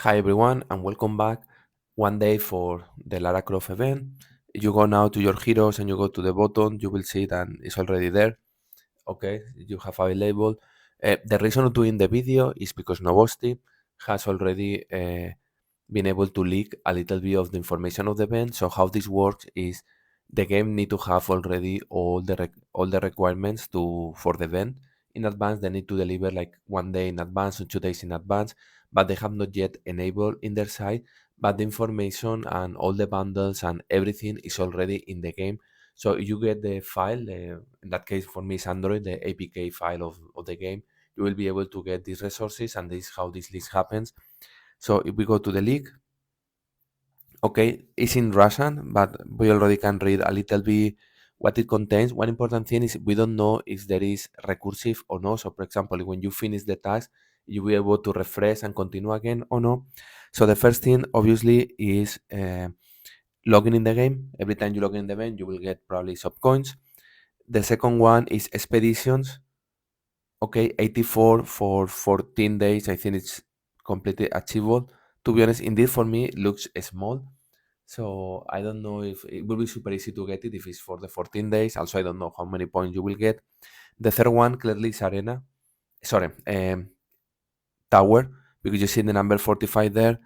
Hi everyone and welcome back. One day for the Lara Croft event. You go now to your heroes and you go to the button, you will see that it's already there. Okay, you have available. The reason of doing the video is because Novosti has already been able to leak a little bit of the information of the event. So how this works is the game need to have already all the requirements for the event in advance. They need to deliver like 1 day in advance or 2 days in advance, but they have not yet enabled in their side. But the information and all the bundles and everything is already in the game. So you get the file. In that case, for me, it's Android, the APK file of the game. You will be able to get these resources, and this is how this list happens. So if we go to the leak, okay, it's in Russian, but we already can read a little bit what it contains. One important thing is we don't know if there is recursive or no. So, for example, when you finish the task, you'll be able to refresh and continue again or no. So the first thing, obviously, is logging in the game. Every time you log in the game, you will get probably sub coins. The second one is expeditions. Okay, 84 for 14 days. I think it's completely achievable. To be honest, indeed for me, it looks small. So I don't know if it will be super easy to get it if it's for the 14 days. Also, I don't know how many points you will get. The third one clearly is arena. Sorry, tower, because you see the number 45 there.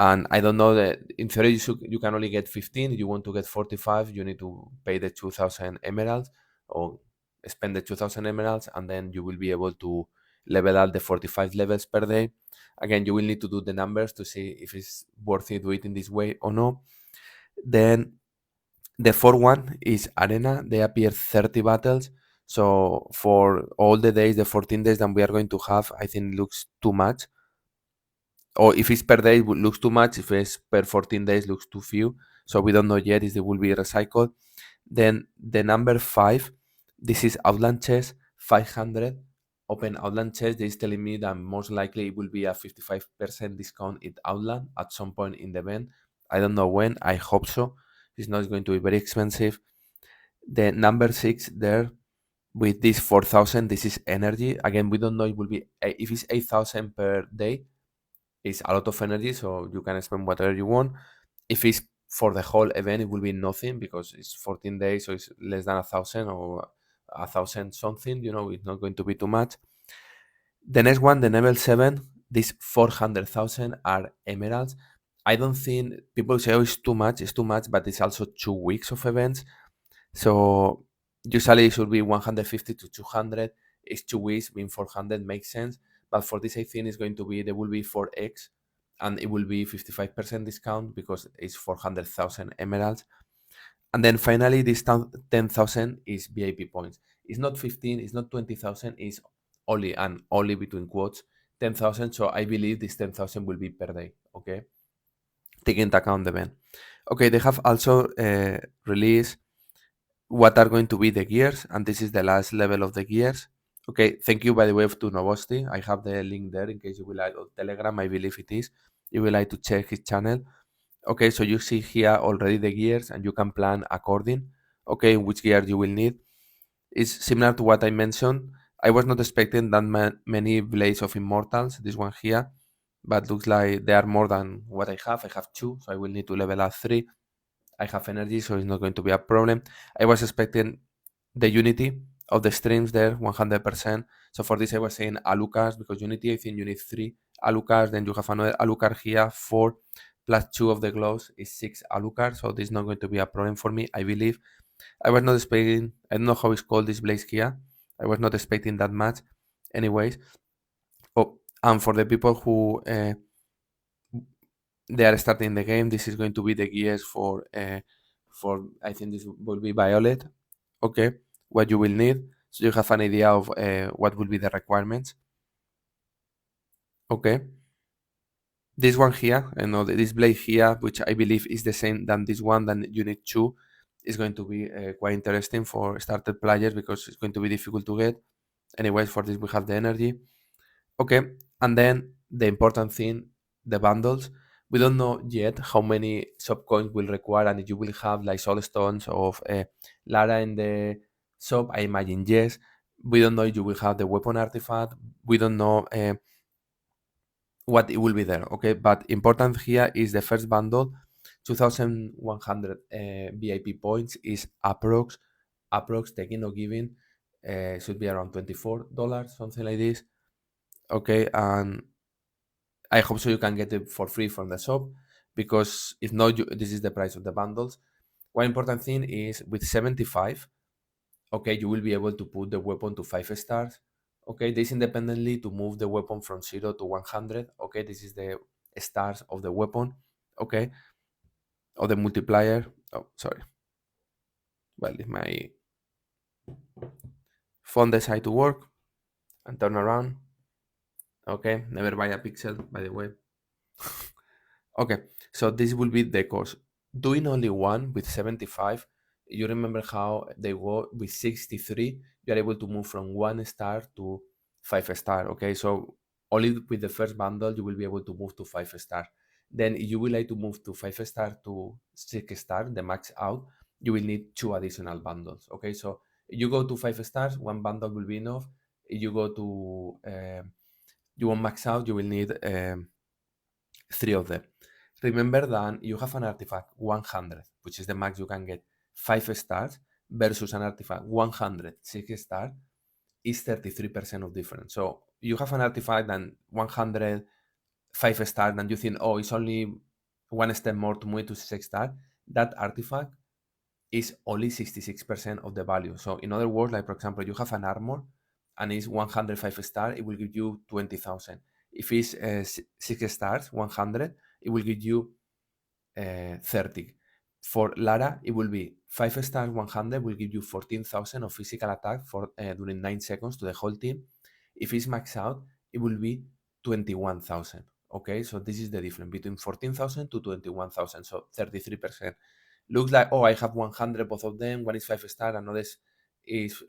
And I don't know that in theory you can only get 15. If you want to get 45, you need to pay the 2,000 emeralds or spend the 2,000 emeralds, and then you will be able to level up the 45 levels per day. Again, you will need to do the numbers to see if it's worth it to do it in this way or no. Then the fourth one is arena. They appear 30 battles. So for all the days, the 14 days that we are going to have, I think looks too much. Or if it's per day, it looks too much. If it's per 14 days, looks too few. So we don't know yet if they will be recycled. Then the number five, this is Outland Chess 500. Open Outland Chess. This is telling me that most likely it will be a 55% discount in Outland at some point in the event. I don't know when. I hope so. It's not going to be very expensive. The number six there with this 4,000, this is energy. Again, we don't know it will be, if it's 8,000 per day, it's a lot of energy, so you can spend whatever you want. If it's for the whole event, it will be nothing because it's 14 days, so it's less than 1,000 or 1,000 something. It's not going to be too much. The next one, the level 7, these 400,000 are emeralds. I don't think people say, oh, it's too much, but it's also 2 weeks of events. So usually it should be 150 to 200. It's 2 weeks, being 400 makes sense. But for this, I think it's going to be, there will be 4x and it will be 55% discount because it's 400,000 emeralds. And then finally, this 10,000 is VIP points. It's not 15, it's not 20,000, it's only, and only between quotes, 10,000. So I believe this 10,000 will be per day, okay? Taking into account the event. Okay, they have also released what are going to be the gears, and this is the last level of the gears. Okay, thank you by the way to Novosti. I have the link there in case you will like, or Telegram, I believe it is. You will like to check his channel. Okay, so you see here already the gears and you can plan according, okay, which gear you will need. It's similar to what I mentioned. I was not expecting that many Blades of Immortals, this one here, but looks like they are more than what I have. I have two, so I will need to level up three. I have energy, so it's not going to be a problem. I was expecting the Unity of the streams there, 100%. So for this, I was saying Alucards, because Unity, I think you need three Alucards. Then you have another Alucard here, four plus two of the gloves is six Alucards. So this is not going to be a problem for me, I believe. I was not expecting, I don't know how it's called, this blaze here. I was not expecting that much. Anyways. Oh, and for the people who they are starting the game, this is going to be the gears for I think this will be Violet. Okay, what you will need, so you have an idea of what will be the requirements. Okay, this one here, I know this blade here, which I believe is the same than this one, than unit 2, is going to be quite interesting for started players because it's going to be difficult to get. Anyways, for this we have the energy. Okay, and then the important thing, the bundles. We don't know yet how many subcoins will require, and if you will have like soul stones of Lara in the shop. I imagine yes. We don't know if you will have the weapon artifact. We don't know what it will be there, okay? But important here is the first bundle, 2,100 VIP points is approx taking or giving, should be around $24, something like this, okay? And I hope so you can get it for free from the shop, because if not, this is the price of the bundles. One important thing is with 75, okay, you will be able to put the weapon to 5 stars. Okay, this independently to move the weapon from 0 to 100. Okay, this is the stars of the weapon. Okay, or the multiplier. Oh, sorry. Well, if my phone decide to work and turn around. Okay, never buy a pixel, by the way. Okay, so this will be the course. Doing only one with 75, you remember how they go with 63, you're able to move from 1 star to 5 star. Okay, so only with the first bundle, you will be able to move to 5 star. Then, if you would like to move to 5 star to 6 star, the max out, you will need 2 additional bundles. Okay, so if you go to 5 stars, one bundle will be enough. If you go to, you want max out, you will need 3 of them. Remember that you have an artifact 100, which is the max you can get, 5 stars, versus an artifact 100, 6 stars, is 33% of difference. So you have an artifact and 100, 5 stars, and you think, oh, it's only one step more to move to 6 stars. That artifact is only 66% of the value. So in other words, like for example, you have an armor and it's 105 star, it will give you 20,000. If it's 6 stars, 100, it will give you 30. For Lara, it will be 5 stars, 100 will give you 14,000 of physical attack for during 9 seconds to the whole team. If it's maxed out, it will be 21,000. Okay, so this is the difference between 14,000 to 21,000, so 33%. Looks like, oh, I have 100, both of them. One is 5 star, another is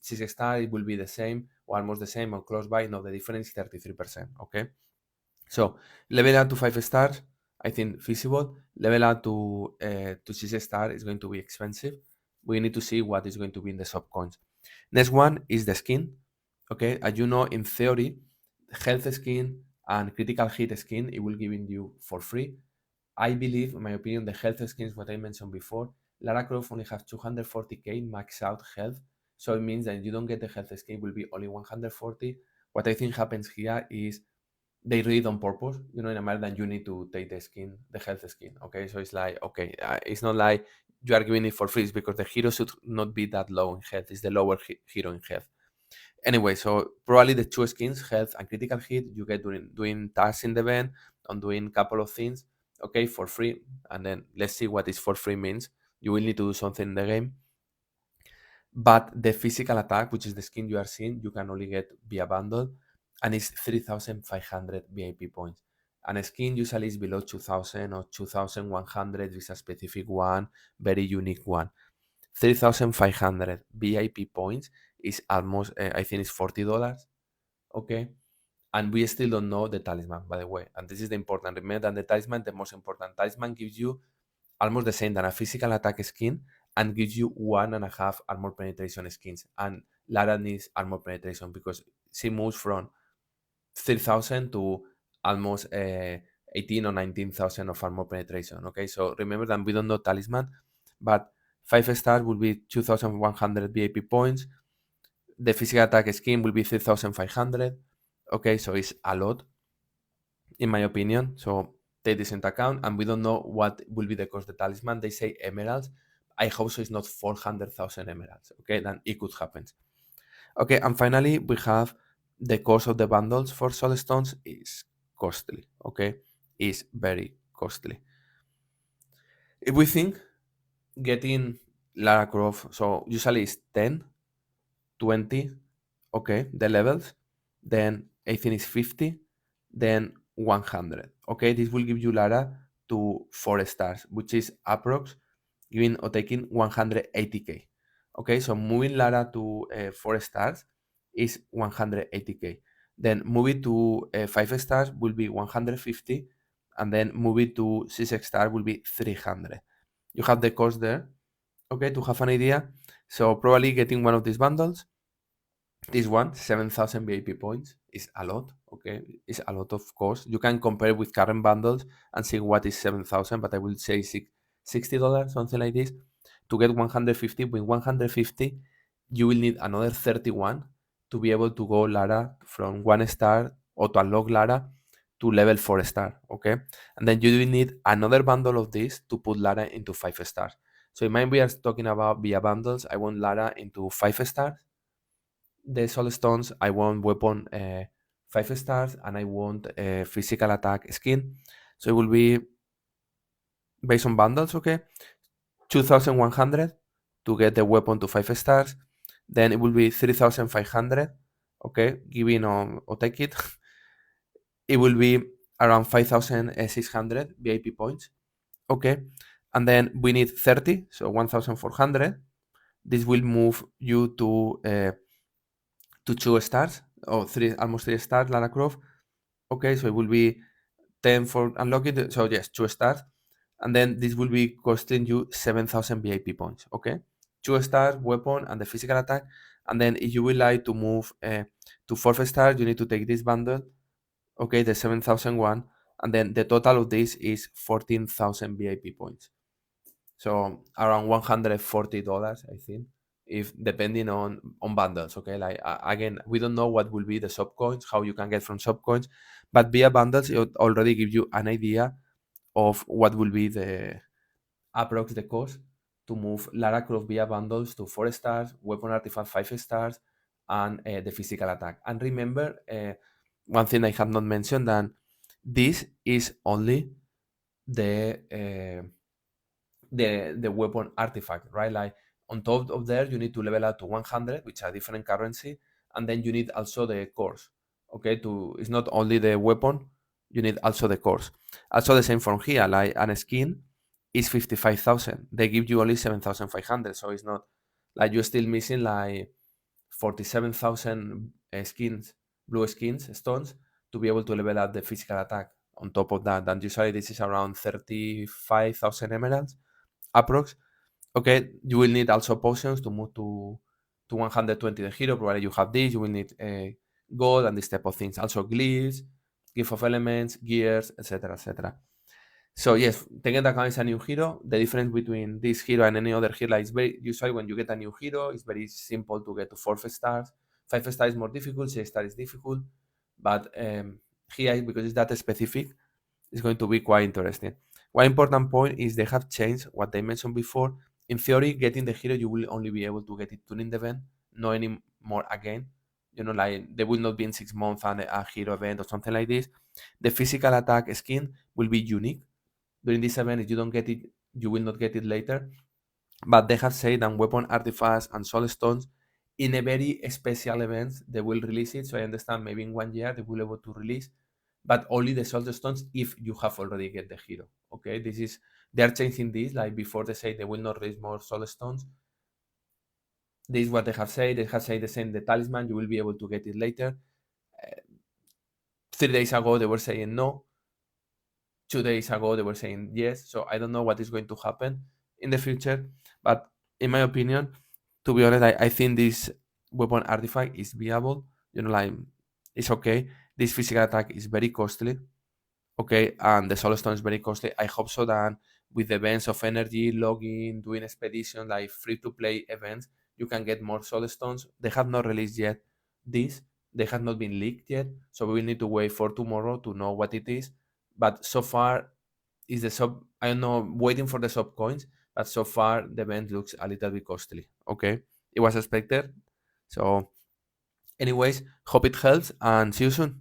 6 star. It will be the same or almost the same or close by. No, the difference is 33%. Okay, so level up to 5 stars, I think feasible. Level up to 6 star is going to be expensive. We need to see what is going to be in the sub coins. Next one is the skin. Okay, as you know, in theory, health skin and critical hit skin, it will give you for free. I believe, in my opinion, the health skin is what I mentioned before. Lara Croft only has 240k max out health, so it means that you don't get the health skin, will be only 140. What I think happens here is they read on purpose, in a matter that you need to take the skin, the health skin. Okay, so it's like, okay, it's not like you are giving it for free, because the hero should not be that low in health. It's the lower hero in health. Anyway, so probably the 2 skins, health and critical hit, you get doing tasks in the event and doing a couple of things, okay, for free. And then let's see what is for free means. You will need to do something in the game. But the physical attack, which is the skin you are seeing, you can only get via bundle, and it's 3,500 VIP points. And a skin usually is below 2,000 or 2,100 is a specific one, very unique one. 3,500 VIP points is almost, I think it's $40. Okay. And we still don't know the talisman, by the way. And this is the important. Remember that the talisman, the most important. Talisman gives you almost the same than a physical attack skin and gives you 1.5 armor penetration skins. And Lara needs armor penetration because she moves from 3,000 to almost 18 or 19,000 of armor penetration. Okay, so remember that we don't know talisman, but 5 stars will be 2,100 VIP points. The physical attack skin will be 3,500. Okay, so it's a lot, in my opinion. So take this into account, and we don't know what will be the cost of the talisman. They say emeralds. I hope so it's not 400,000 emeralds. Okay, then it could happen. Okay, and finally we have the cost of the bundles for soul stones is costly. Okay, is very costly. If we think getting Lara Croft, so usually it's 10, 20, okay, the levels, then I think it's 50, then 100. Okay, this will give you Lara to 4 stars, which is approx giving or taking 180k. Okay, so moving Lara to 4 stars is 180k. Then move it to 5 stars will be 150, and then move it to 6 stars will be 300. You have the cost there, okay, to have an idea. So probably getting one of these bundles, this one, 7,000 VIP points, is a lot. Okay, it's a lot, of course. You can compare with current bundles and see what is 7,000, but I will say $60, something like this. To get 150, with 150, you will need another 31 to be able to go Lara from 1 star or to unlock Lara to level 4 star. Okay, and then you will need another bundle of this to put Lara into 5 stars. So in mind we are talking about via bundles. I want Lara into 5 stars. The soul stones, I want weapon 5 stars, and I want physical attack skin. So it will be based on bundles. Okay, 2,100 to get the weapon to 5 stars. Then it will be 3,500. Okay, giving or take it. It will be around 5,600 VIP points. Okay, and then we need 30, so 1,400. This will move you to 2 stars or three, almost 3 stars, Lara Croft. Okay, so it will be 10 for unlocking. So yes, 2 stars, and then this will be costing you 7,000 VIP points. Okay, 2 stars weapon and the physical attack, and then if you would like to move to 4 stars, you need to take this bundle. Okay, the 7,001, and then the total of this is 14,000 VIP points. So around $140, I think, if depending on bundles. Okay, like again, we don't know what will be the sub coins, how you can get from sub coins, but via bundles it already gives you an idea of what will be the approx the cost to move Lara Croft via bundles to 4 stars, weapon artifact 5 stars, and the physical attack. And remember, one thing I have not mentioned, that this is only the the weapon artifact, right? Like on top of there, you need to level up to 100, which are different currency, and then you need also the cores. Okay, to it's not only the weapon, you need also the cores. Also the same from here, like an skin is 55,000. They give you only 7,500, so it's not like you're still missing like 47,000 skins, blue skins, stones to be able to level up the physical attack. On top of that, and usually this is around 35,000 emeralds approx. Okay, you will need also potions to move to 120 the hero. Provided you have this, you will need gold and this type of things. Also glyphs, gift of elements, gears, etc., etc. So yes, taking into account it's a new hero. The difference between this hero and any other hero is very usually when you get a new hero, it's very simple to get to 4 stars. 5 stars is more difficult, 6 stars is difficult, but here because it's that specific, it's going to be quite interesting. One important point is they have changed what they mentioned before. In theory, getting the hero, you will only be able to get it during the event, not anymore again. You know, like there will not be in 6 months a hero event or something like this. The physical attack skin will be unique during this event. If you don't get it, you will not get it later. But they have said that weapon artifacts and soul stones in a very special event they will release it. So I understand maybe in 1 year they will be able to release, but only the soul stones if you have already get the hero. Okay, this is they are changing this. Like before, they say they will not release more soul stones. This is what they have said. They have said the same. The talisman, you will be able to get it later. 3 days ago they were saying no. 2 days ago they were saying yes. So I don't know what is going to happen in the future, but in my opinion, to be honest, I think this weapon artifact is viable. You know, like it's okay. This physical attack is very costly. Okay, and the soul stone is very costly. I hope so that with events of energy, logging, doing expedition, like free to play events, you can get more soul stones. They have not released yet this. They have not been leaked yet, so we will need to wait for tomorrow to know what it is. But so far, is the sub? I don't know. Waiting for the sub coins, but so far the event looks a little bit costly. Okay, it was expected. So, anyways, hope it helps, and see you soon.